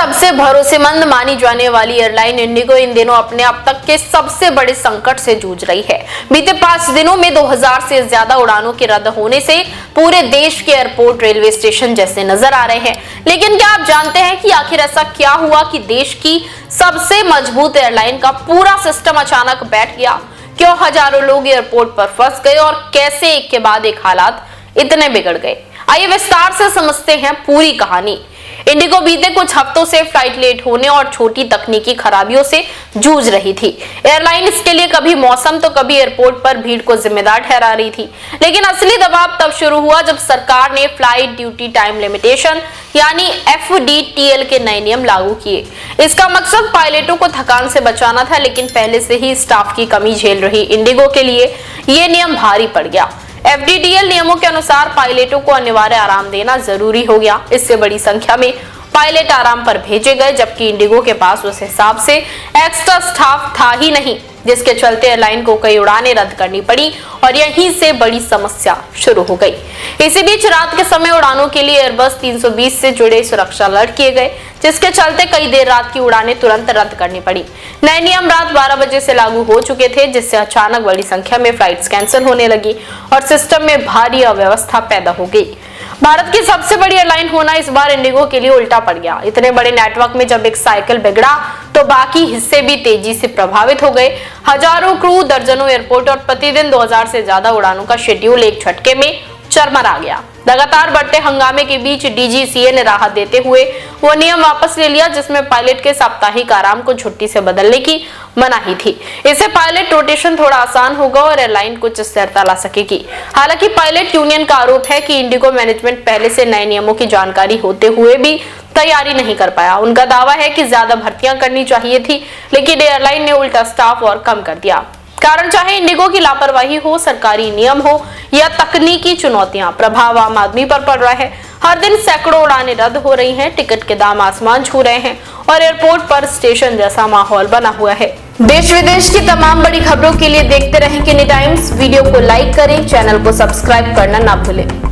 सबसे भरोसेमंद मानी जाने वाली एयरलाइन इंडिगो इन दिनों अपने अब तक के सबसे बड़े संकट से जूझ रही है। बीते 5 दिनों में 2000 से ज्यादा उड़ानों के रद्द होने से पूरे देश के एयरपोर्ट रेलवे स्टेशन जैसे नजर आ रहे हैं। लेकिन क्या आप जानते हैं कि आखिर ऐसा क्या हुआ कि देश की सबसे मजबूत एयरलाइन का पूरा सिस्टम अचानक बैठ गया? क्यों हजारों लोग एयरपोर्ट पर फंस गए और कैसे एक के बाद एक हालात इतने बिगड़ गए? आइए विस्तार से समझते हैं पूरी कहानी। इंडिगो बीते कुछ हफ्तों से फ्लाइट लेट होने और छोटी तकनीकी खराबियों से जूझ रही थी। एयरलाइन इसके लिए कभी मौसम तो कभी एयरपोर्ट पर भीड़ को जिम्मेदार ठहरा रही थी। लेकिन असली दबाव तब शुरू हुआ जब सरकार ने फ्लाइट ड्यूटी टाइम लिमिटेशन यानी FDTL के नए नियम लागू किए। इसका मकसद पायलटों को थकान से बचाना था, लेकिन पहले से ही स्टाफ की कमी झेल रही इंडिगो के लिए ये नियम भारी पड़ गया। FDTL नियमों के अनुसार पायलटों को अनिवार्य आराम देना जरूरी हो गया। इससे बड़ी संख्या में पायलट आराम पर भेजे गए, जबकि इंडिगो के पास उस हिसाब से एक्स्ट्रा स्टाफ था ही नहीं, जिसके चलते एयरलाइन को कई उड़ानें रद्द करनी पड़ी और यहीं से बड़ी समस्या शुरू हो गई। इसी बीच रात के समय उड़ानों के लिए एयरबस 320 से जुड़े सुरक्षा अलर्ट किए गए, जिसके चलते कई देर रात की उड़ानें तुरंत रद्द करनी पड़ी। नए नियम रात 12 बजे से लागू हो चुके थे, जिससे अचानक बड़ी संख्या में फ्लाइट्स कैंसिल होने लगी और सिस्टम में भारी अव्यवस्था पैदा हो गई। भारत की सबसे बड़ी एयरलाइन होना इस बार इंडिगो के लिए उल्टा पड़ गया। इतने बड़े नेटवर्क में जब एक साइकिल बिगड़ा तो बाकी हिस्से भी तेजी से प्रभावित हो गए। हजारों क्रू, दर्जनों एयरपोर्ट और प्रतिदिन 2000 से ज्यादा उड़ानों का शेड्यूल एक झटके में चरमरा गया। लगातार बढ़ते हंगामे के बीच DGCA ने राहत देते हुए वो नियम वापस ले लिया जिसमें पायलट के साप्ताहिक आराम को छुट्टी से बदलने की मनाही थी। इससे पायलट रोटेशन थोड़ा आसान होगा और एयरलाइन कुछ स्थिरता ला सकेगी। हालांकि पायलट यूनियन का आरोप है कि इंडिगो मैनेजमेंट पहले से नए नियमों की जानकारी होते हुए भी तैयारी नहीं कर पाया। उनका दावा है कि ज्यादा भर्तियां करनी चाहिए थी, लेकिन एयरलाइन ने उल्टा स्टाफ और कम कर दिया। कारण चाहे इंडिगो की लापरवाही हो, सरकारी नियम हो या तकनीकी चुनौतियां, प्रभाव आम आदमी पर पड़ रहा है। हर दिन सैकड़ों उड़ानें रद्द हो रही हैं, टिकट के दाम आसमान छू रहे हैं और एयरपोर्ट पर स्टेशन जैसा माहौल बना हुआ है। देश विदेश की तमाम बड़ी खबरों के लिए देखते रहें किनी टाइम्स। वीडियो को लाइक करें, चैनल को सब्सक्राइब करना ना भूलें।